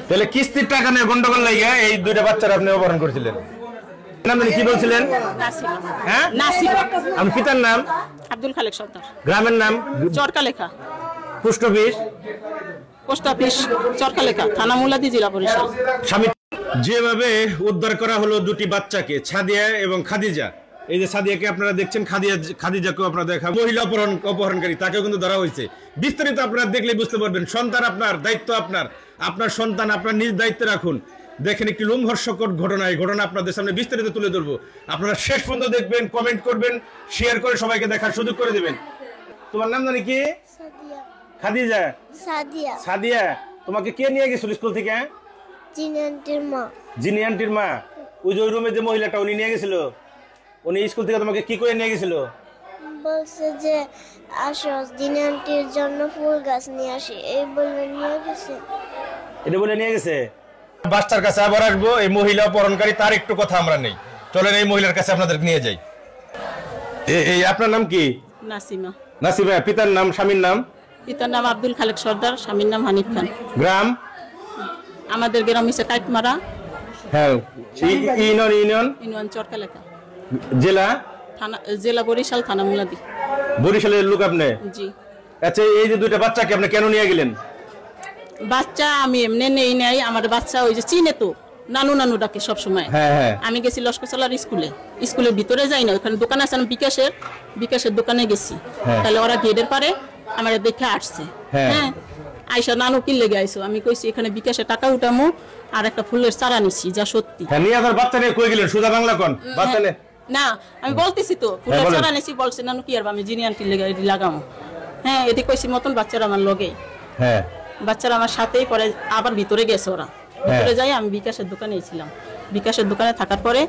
তাহলে কিস্তির টাকা নিয়ে গন্ডগোল লাগে এই দুইটা বাচ্চারা আপনি অপহরণ করেছিলেন। নাম কি বলছিলেন? হ্যাঁ, আপনার পিতার নাম? আব্দুল খালেক সর্দার। গ্রামের নাম? চরকালেখা। পোস্ট অফিস চরকালেখা, থানা মুলাদি, জেলা বরিশাল। স্বামী যেভাবে উদ্ধার করা হলো দুটি বাচ্চাকে, সাদিয়া এবং খাদিজা। এই যে সাদিয়াকে আপনারা দেখছেন, খাদিজাকেও আপনারা দেখা, মহিলা অপহরণকারী তাকেও কিন্তু ধরা হয়েছে। বিস্তারিত আপনারা দেখলে বুঝতে পারবেন। সন্তান আপনার, দায়িত্ব আপনার সন্তান আপনার নিজ দায়িত্বে রাখুন। দেখেন একটি লোমহর্ষকর ঘটনা, এই ঘটনা আপনাদের সামনে বিস্তারিত তুলে ধরবো। আপনারা শেষ পর্যন্ত দেখবেন, কমেন্ট করবেন, শেয়ার করে সবাইকে দেখার সুযোগ করে দেবেন। তোমার নাম জানি কি? খাদিজা। সাদিয়া, তোমাকে কে নিয়ে গেছিল স্কুল থেকে? জিনি আন্টির মা। ওই যে ওই রুমে যে মহিলাটা, উনি নিয়ে গেছিল। উনি স্কুল থেকে তোমাকে কি করে নিয়ে গেছিল? বলছে যে আসো জিনি আন্টির জন্য ফুল গাছ নিয়ে আসি, এই বলে নিয়ে গেছে। এটা বলে নিয়ে গেছে। বাচ্চার কাছে আবার আসবো। এই মহিলা অপহরণকারী, তার একটু কথা আমরা নেই। চলেন এই মহিলার কাছে আপনাদের নিয়ে যাই। এই আপনার নাম কি? নাসিমা। পিতার নাম, স্বামীর নাম? পিতার নাম আব্দুল খালেক সর্দার, স্বামীর নাম হানিফ খান। গ্রাম? আমাদের গ্রাম হচ্ছে কাইটমারা। হ্যাঁ। ইউনিয়ন চরকালেখা। জেলা বরিশাল, থানা মুলাদি। বরিশালের লোক আপনি? জি। আচ্ছা, এই যে দুইটা বাচ্চাকে আপনি কেন নিয়ে গেলেন? বাচ্চা আমি এমনি নেই নাই। আমার বাচ্চা ওই যে চিনে তো, নানু ডাকে সবসময়। আমি গেছি লস্করসালার স্কুলের ভিতরে যাই না, ওখানে দোকান আছে, আমি বিকাশের দোকানে গেছি। তাহলে ওরা গেটের পারে আমার দেখে আসছে। হ্যাঁ, আইসা নানু কি লেগে আইসো? আমি কইছি এখানে বিকাশে টাকা উঠামু আর একটা ফুলের চারা নিছি, যা সত্যি। বাচ্চা নিয়ে কই গেলেন? সোজা বাংলা কোন বাচ্চা নিয়ে? না, আমি বলতেছি তো ফুলের চারা নিছি। বলছে নানু কি আর আমি জিনি আন্টি লেগে লাগামো। হ্যাঁ, এটি কইছি মতন বাচ্চারা আমার লগে। হ্যাঁ, বাচ্চারা আমার সাথেই। পরে আবার ভিতরে গেছে ওরা। ভিতরে যাই, আমি বিকাশের দোকানে ছিলাম। বিকাশের দোকানে থাকার পরে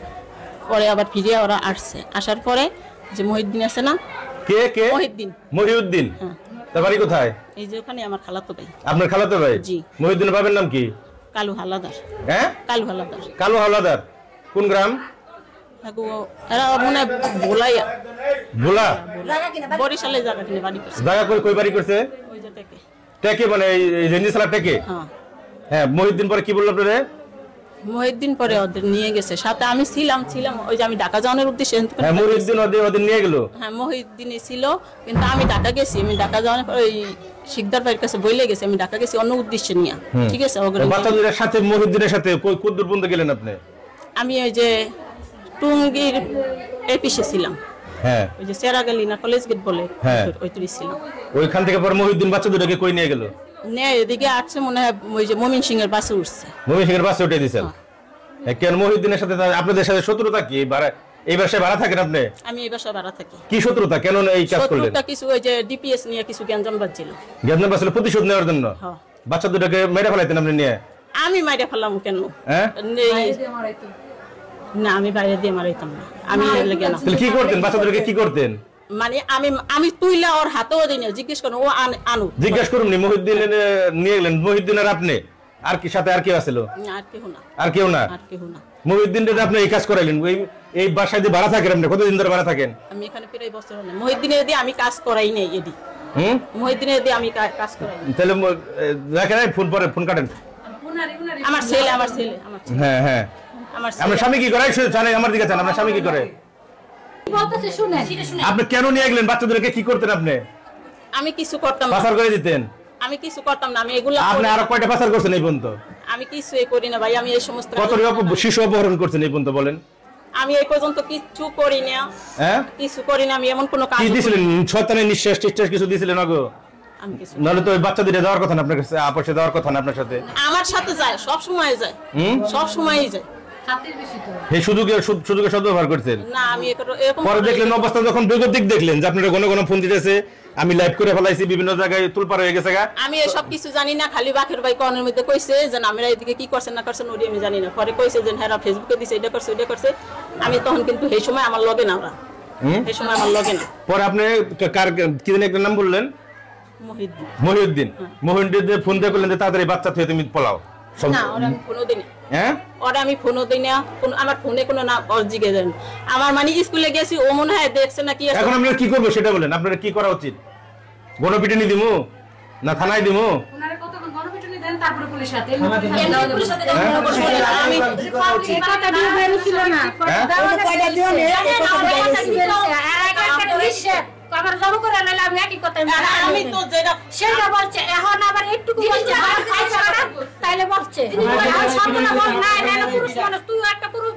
আবার ফিরিয়ে ওরা আসছে। আসার পরে যে মহিউদ্দিন আছে না? কে? মহিউদ্দিন। তার বাড়ি কোথায়? এই যে ওখানে আমার খালাতো ভাই। আপনার খালাতো ভাই? জি। মহিউদ্দিনের বাবার নাম কি? কালু হাওলাদার। হ্যাঁ, কালু হাওলাদার। কোন গ্রাম? এরা মনে ভোলা। বরিশালে জায়গা কিনে বাড়ি করছে। জায়গা কই বাড়ি করছে? ওই যে টেকে, মানে এই রেঞ্জিসালা টেকে। হ্যাঁ। মহিউদ্দিন পরে কি বললো আপনারে? মহিউদ্দিন পরে ওদের নিয়ে গেছে, সাথে আমি ছিলাম। ওই যে আমি ঢাকা যাওয়ার উদ্দেশ্যে। হ্যাঁ, মহিউদ্দিন ওদের নিয়ে গেল। হ্যাঁ, মহিউদ্দিনই ছিল, কিন্তু আমি ঢাকা গেছি। আমি ঢাকা যাওয়ার পর ওই শিকদার ভাইয়ের কাছে বইলে গেছি আমি ঢাকা গেছি অন্য উদ্দেশ্যে নিয়ে। ঠিক আছে। বাচ্চাদের সাথে মহিউদ্দিনের সাথে কতদূর পর্যন্ত গেলেন আপনি? আমি ওই যে টুঙ্গির এপিসে ছিলাম। হ্যাঁ, ওই যে সেরাগালিনা কলেজ গেট বলে, ওইটাই ছিলাম। ওইখান থেকে পরে মহিউদ্দিন বাচ্চাদেরকে কই নিয়ে গেল? এদিকে আসছে মনে হয়, ওই যে মমিন সিং এর বাসে উঠছে। মমিন সিং এর বাসে উঠে দিয়েছেন? কেন মহিউদ্দিনের সাথে আপনাদের সাথে শত্রুতা কি? এই বাসায় ভাড়া থাকেন আপনি? আমি এই বাসায় ভাড়া থাকি। কি শত্রুতা? কেন এই কাজ করলেন? শত্রুতা কিছু ওই যে ডিপিএস নিয়ে কিছু গ্যাঞ্জাম বাজছিল। প্রতিশোধ নেওয়ার জন্য? বাচ্চা দুটাকে মেরে ফেলাইতেন আপনি নিয়ে? আমি মাইরে ফেললাম কেন? না, আমি বাইরে দিয়ে মারাইতাম না। আমি কি করতেন? বাচ্চাদেরকে কি করতেন? মানে আমি তুইলা ওর হাতেও দিই না। জিজ্ঞেস করুন, ও আনু জিজ্ঞেস করুন। মহিউদ্দিন নিয়ে গেলেন। মহিউদ্দিন আর আপনি, আর কি সাথে আর কেউ আছিল? আর কেউ না। মহিউদ্দিন আপনি এই কাজ করাইলেন? এই বাসায় যে ভাড়া থাকেন আপনি, কতদিন ধরে ভাড়া থাকেন? আমি এখানে প্রায় বছর হলো। মহিউদ্দিনের দিয়ে আমি কাজ করাই নাই। মহিউদ্দিনের দিয়ে আমি কাজ করাই। তাহলে রাখেন, ফোন কাটেন। আমার ছেলে। হ্যাঁ। আপনার স্বামী কি করে? জানেন? আমার দিকে চান। আপনার স্বামী কি করে? আপনি কেন নিয়ে গেলেন? বাচ্চাদেরকে কি করতেন আপনি? আমি কিছু করতাম না। পাচার করে দিতেন? আমি কিছু করতাম না। আমি এগুলো আপনি আরো কয়টা পাচার করছেন এই পর্যন্ত? আমি কিছুই করি না ভাই। আমি এই সমস্ত কত শিশু অপহরণ করছেন এই পর্যন্ত বলেন? আমি এই পর্যন্ত কিছু করি না। হ্যাঁ, কিছু করি না। আমি এমন কোনো কাজ দিছিলেন? শয়তানের নিঃশ্বাস কিছু দিছিলেন? নাহলে তো ওই বাচ্চা দুটো যাওয়ার কথা না আপনার কাছে, আপসে যাওয়ার কথা না আপনার সাথে? আমার সাথে যায়, সব সময় যায়। সব সময়ই যায়। এই সুযোগে সদ্ব্যবহার করছেন? না, আমি এরকম পরে দেখলেন অবস্থা যখন বেগতিক দেখলেন যে আপনারা ঘন ফোন দিতেছে, আমি লাইভ করে ফেলাইছি, বিভিন্ন জায়গায় তুলপার হয়ে গেছে। আমি এসব কিছু জানি না। খালি বাকের ভাই কর্নের মধ্যে কইছে যে আমরা এদিকে কি করছেন না করছেন ওটি আমি জানি না। পরে কইছে যে হ্যাঁ ফেসবুকে দিছে, এটা করছে ওটা করছে। আমি তখন কিন্তু এই সময় আমার লগে না। ওরা এই সময় আমার লগে না। পরে আপনি কার কি জানি একটা নাম বললেন? মহিউদ্দিন। মহিউদ্দিন ফোন দিয়ে করলেন যে তাড়াতাড়ি বাচ্চা থেকে তুমি পলাও। না, ওরা আমি ফোনও দিই না। হ্যাঁ, ওরা আমি ফোনও দিই না। আমার ফোনে কোনো না জিগে দেন। আমার মানে স্কুলে গেছি, ও মনে হয় দেখছে না কি। এখন আমরা কি করবো সেটা বলেন। আপনারা কি করা উচিত? গণপিটুনি দিমু না থানায় দিমু? তারপরে পুলিশের হাতে আমি কথা দিয়ে বেরোছিল না কয়টা দিও নে আমার জব করে নাইলে আমি একই কথা আমি তো যেটা সেটা বলছে এখন আবার একটু বলছে তাইলে বলছে সম্পূর্ণ বল না না পুরুষ মানুষ তুই একটা পুরুষ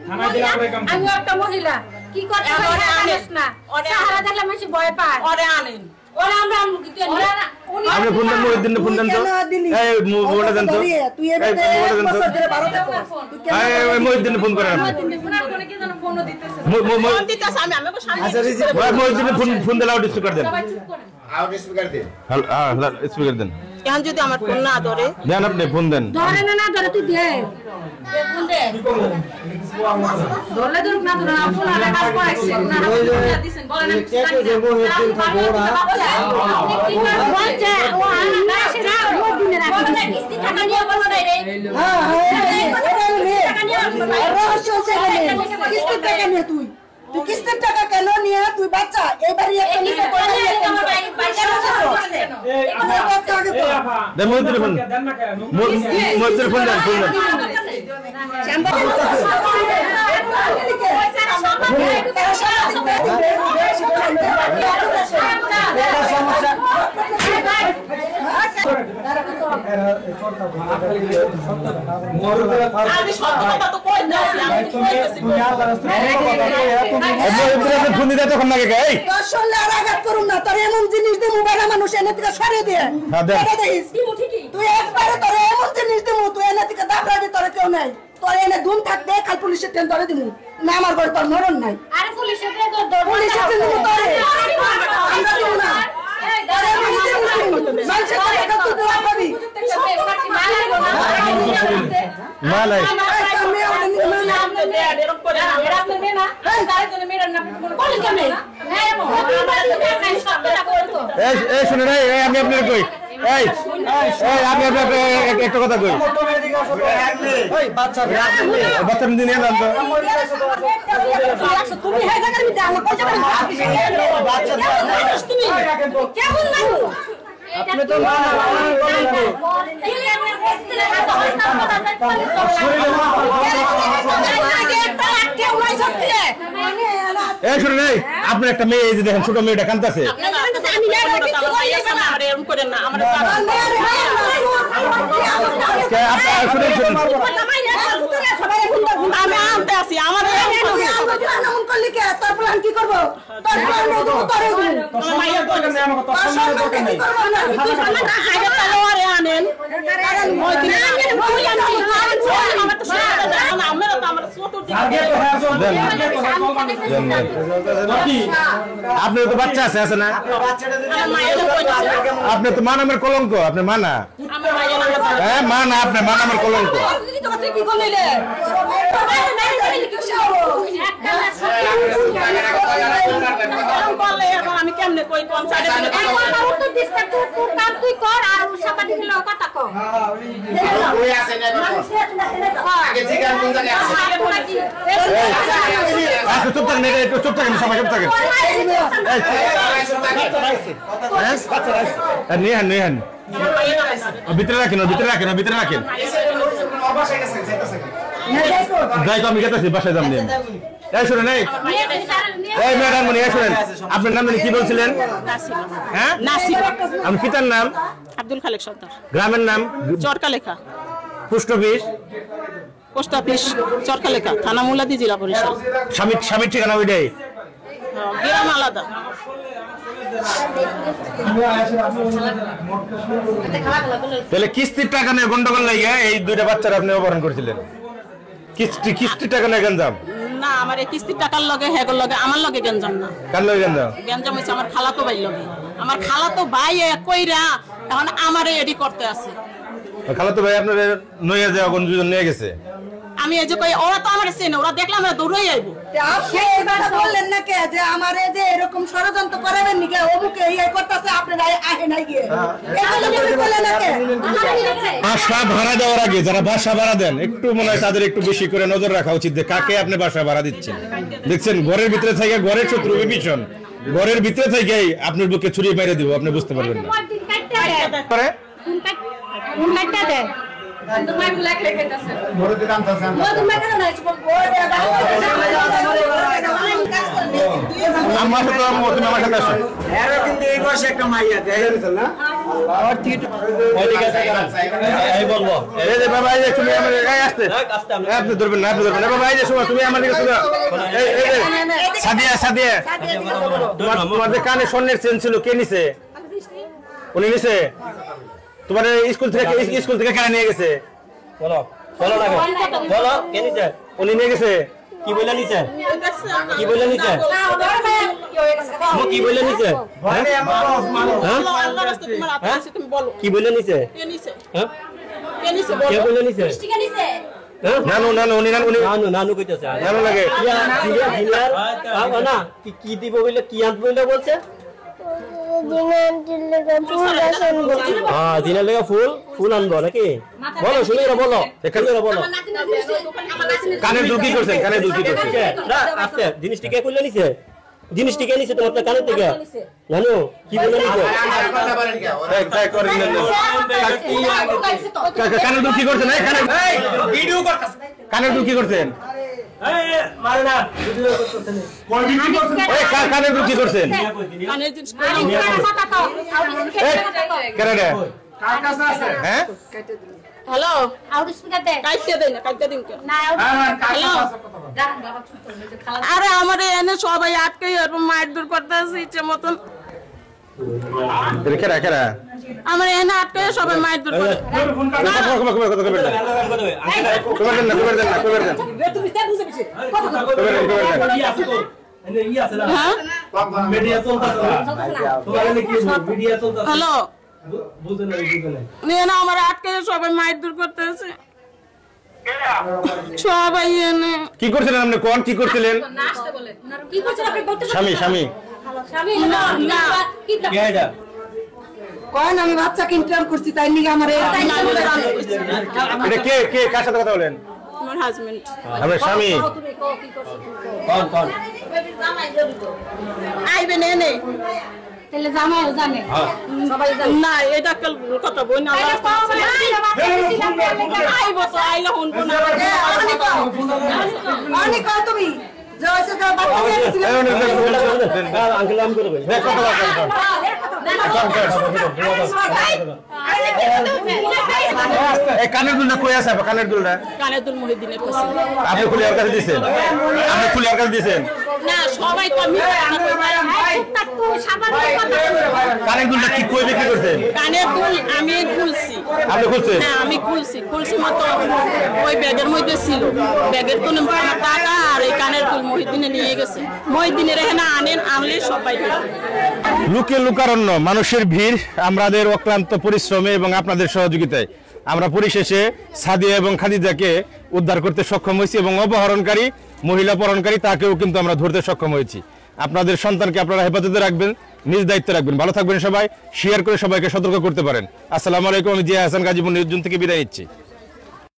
আমি একটা মহিলা কি করতে জানিস না সাহারা দিলে মানুষ ভয় পায় ওরে আনেন ওরা আমরা কি ওরা আপনি ফোন দেন মহিউদ্দিন ফোন দেন তো এই মোবাইলটা দেন তো তুই এর বছর ধরে 12 টা এই মহিউদ্দিন ফোন করেন ফোনও দিতেছে ফোন দিতেছে আমি আমাকে সামনে মহিউদ্দিন ফোন দিলে আউট স্পিকার দেন সবাই চুপ করে আউট স্পিকার দেন হ্যালো স্পিকার দেন এখন যদি আমার ফোন না ধরে দেন আপনি ফোন দেন ধরে না ধরে তুই দে ফোন দে ধরলে ধরুক না ধরে আপনারা কাজ করাইছে না দিছেন বলেন আমি চেক দেবো হেদিন থাকবো না বলছে ও না সেটা রোজ দিনে রাখি কিস্তি টাকা নিয়ে বলো না রে হ্যাঁ রহস্য সেখানে কিস্তির টাকা নিয়ে তুই কিস্তির টাকা কেন নিয়ে তুই বাচ্চা এবারে একটা নিতে করে আমার ভাই পয়সা করছে দেন মহিউদ্দিন ফোন মহিউদ্দিন ফোন দেন আমি সত্য কথা তো কই না আমি তো কইতেছি মহিউদ্দিন ফোন দিতে তখন লাগে এই দর্শনে আঘাত করুন না তোর এমন জিনিস দে মোবাইল মানুষ এনে থেকে সরিয়ে দে তুই একবারে তোর এমন জিনিস দে তুই এনে থেকে দাবড়াবি তোর কেউ নাই তোর এনে ধুম থাকবে কাল পুলিশের ট্রেন ধরে দিমু না আমার ঘরে তোর মরণ নাই আরে পুলিশের ট্রেন ধর পুলিশের ট্রেন দিমু তোরে আমরা দিমু না তোরে মানুষের টাকা তুই দেওয়া পাবি মালাই এই শুনেন এই আমি আপনার কই এই আমি আপনার একটা কথা কই বাচ্চা দিন এলাম তো তুমি হ্যাঁ জায়গার মধ্যে আমার কইতে পারো তুমি কেমন লাগো আপনি তো না এই শুনেন এই আপনার একটা মেয়ে এই যে দেখেন ছোট মেয়েটা কাঁদতেছে কি করবো আপনার তো বাচ্চা আছে না আপনি তো মা নামের কলঙ্ক আপনি মা না হ্যাঁ মা না আপনি মা নামের কলঙ্ক আমি কেমনে কই তুই কর আর সাপাটি দিলে কথা কর চুপ থাকেন চুপ থাকেন সবাই চুপ থাকেন নিয়ে ভিতরে রাখেন যাই তো আমি গেতেছি বাসায় যাম নিয়ে এই শুনেন এই ম্যাডাম এই শুনেন আপনার নাম কি বলছিলেন হ্যাঁ আমি পিতার নাম আব্দুল খালেক সর্দার গ্রামের নাম চরকালেখা পোস্ট অফিস চরকালেখা থানা মুলাদি জেলা পরিষদ স্বামীর ঠিকানা ওইটাই গ্রাম আলাদা তাহলে কিস্তির টাকা নিয়ে গন্ডগোল লাগে এই দুইটা বাচ্চারা আপনি অপহরণ করেছিলেন কিস্তির টাকা নিয়ে গঞ্জাম না আমার এই কিস্তির টাকার লগে হেগর লগে আমার লগে গঞ্জাম না কার লগে গঞ্জাম হইছে আমার খালাতো ভাই লগে আমার খালাতো ভাই কইরা এখন আমারে এডি করতে আছে খালাতো ভাই আপনার নইয়া যায় কোন দুজন নিয়ে গেছে আমি এই যে কই ওরা তো আমার চেনে ওরা দেখলাম আমরা দৌড়াই আইবো আপনি এবারে বললেন না কে যে আমারে যে এরকম ষড়যন্ত্র করাবেন নি কে অমুকে এই করতেছে আপনারা আহে নাই গিয়ে এগুলো তুমি বললেন না কে বাসা ভাড়া দেওয়ার আগে যারা বাসা ভাড়া দেন একটু মনে হয় তাদের একটু বেশি করে নজর রাখা উচিত যে কাকে আপনি বাসা ভাড়া দিচ্ছেন দেখছেন ঘরের ভিতরে থেকে ঘরের শত্রু বিভীষণ ঘরের ভিতরে থেকেই আপনার বুকে ছুরি মেরে দিব আপনি বুঝতে পারবেন না আমার সাথে তুমি আমার সাথে আসো কিন্তু এই বয়সে একটা মাইয়া দেয় না বলবো এই যে বাবা এই যে তুমি আমার গায়ে আসতে আপনি ধরবেন না বাবা এই যে শোনো তুমি আমার দিকে শোনো এই সাদিয়া তোমাদের কানে স্বর্ণের চেন ছিল কে নিছে উনি নিছে তোমার স্কুল থেকে কেন নিয়ে গেছে বলো কে নিছে উনি নিয়ে গেছে কি বলে নিছে কি বলে নিছে কি বলে নিছে কি বলে নিছে কে বলে নিছে নানু কইতেছে নানু লাগে না কি দিব বলে কি আনতে বলে বলছে দিনের লেগে ফুল আনবো নাকি বলো শুনে বলো বলো কানের দুল কি করছেন কানের দুল কি করছেন জিনিসটি কে করলে নিছে জিনিসটি কে নিছে তোমার কানের থেকে জানো কি বলে নিছে কানের দুল কি করছেন কানের দুল কি করছেন কানের দুল কি করছেন হ্যালো আরে আমার এনে সবাই আটকে মারধর করতে আছে ইচ্ছে মতন আমার এনে আটকে সবাই মারধর করে হ্যালো আমার আটকে সবাই মারধর করতে আছে সবাই এনে কি করছিলেন আপনি কোন কি করছিলেন স্বামী কোন আমি বাচ্চাকে ইন্টার করছি তাই নিয়ে আমার এটা কে কার সাথে কথা বলেন আমার হাজবেন্ড আমার স্বামী কোন আইবেন এনে তাহলে জামাইও জানে সবাই জানে না এটা কাল কথা বই না আইবো তো আইলা হুনবো না অনেক কও তুমি যে ওই যে বাচ্চা নিয়েছিল আঙ্কেল আম করে দেখ কানের দুলটা কই আছে কানের দুল মহিউদ্দিনের কাছে আপনি খুলিয়ার কাছে দিয়েছেন না সবাই তো কানের দুলটা কি কই বিক্রি করছেন কানের দুল আমি খুলছি আপনি খুলছেন হ্যাঁ আমি খুলছি মতো ওই ব্যাগের মধ্যে ছিল ব্যাগের তো টাকা আর এই কানের দুল মহিউদ্দিনে নিয়ে গেছে মহিউদ্দিনের এখানে আনলে সবাই লুকে লুকারণ্য মানুষের ভিড় আমাদের অক্লান্ত পরিশ্রমে এবং আপনাদের সহযোগিতায় আমরা পরিশেষে সাদিয়া এবং খাদিজাকে উদ্ধার করতে সক্ষম হয়েছি এবং অপহরণকারী মহিলা অপহরণকারী তাকেও কিন্তু আমরা ধরতে সক্ষম হয়েছি আপনাদের সন্তানকে আপনারা হেফাজতে রাখবেন নিজ দায়িত্বে রাখবেন ভালো থাকবেন সবাই শেয়ার করে সবাইকে সতর্ক করতে পারেন আসসালামু আলাইকুম আমি জিয়া হাসান গাজীপুর নিউজ জোন থেকে বিদায় নিচ্ছি